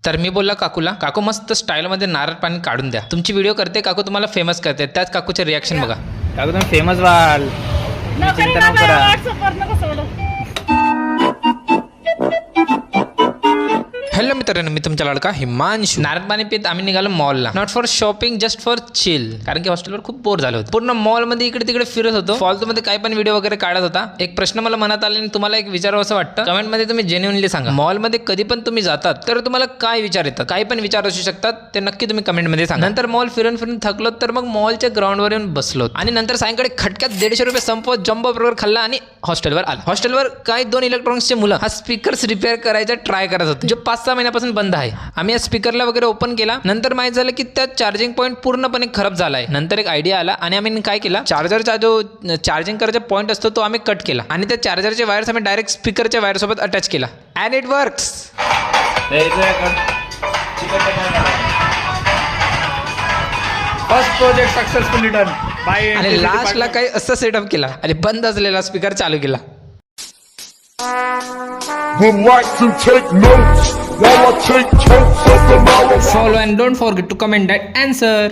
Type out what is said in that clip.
तर मी बोलला काकूला, काकू मस्त स्टाईलमध्ये नारळ पाणी काढून द्या, तुमची व्हिडिओ करते काकू, तुम्हाला फेमस करते. त्याच काकूचे रिॲक्शन बघा. काकू तुम्ही फेमस व्हाल, चिंता नको करा. हॅलो मित्रांनो, मी तुमचा लाडका हिमांशू. नारळ पाणी पित आम्ही निघालो मॉलला. Not for shopping, just for chill. कारण की हॉस्टेलवर खूप बोर झालं होतं. पूर्ण मॉलमध्ये इकडे तिकडे फिरत होतो, फालतूमध्ये काही पण व्हिडिओ वगैरे काढत होता. एक प्रश्न मला मनात आला आणि तुम्हाला एक विचारावं असं वाटतं. कमेंटमध्ये तुम्ही जेन्युइनली सांगा, मॉलमध्ये कधी पण तुम्ही जातात तर तुम्हाला काय विचार येतात? काही पण विचार असू शकतात, ते नक्की तुम्ही कमेंटमध्ये सांगा. नंतर मॉल फिरून फिरून थकलो तर मग मॉलच्या ग्राउंडवर येऊन बसलो आणि नंतर सायंकाळी खटक्यात 150 रुपये संपवत जम्बो बर्गर खाल्ला आणि हॉस्टेलवर आला. हॉस्टेलवर काही 2 इलेक्ट्रॉनिक्सचे मुलं हा स्पीकर्स रिपेअर करायचा ट्राय करत होते, जो 5-6 महिन्यापासून बंद आहे. आम्ही या स्पीकरला वगैरे ओपन केला. नंतर माहित झालं की त्यात चार्जिंग पॉईंट पूर्णपणे खराब झाला आहे. नंतर एक आयडिया आला आणि आम्ही काय केला, चार्जरचा जो चार्जिंग करायचा पॉईंट असतो तो आम्ही कट केला आणि त्या चार्जरचे वायर्स आम्ही डायरेक्ट स्पीकरच्या वायर सोबत अटॅच केला and it works. First project successfully done by. आणि लास्टला काही असं सेटअप केला आणि बंद असलेला स्पीकर चालू केला. Would like to take notes while I take totes of the knowledge. Follow and don't forget to comment that answer.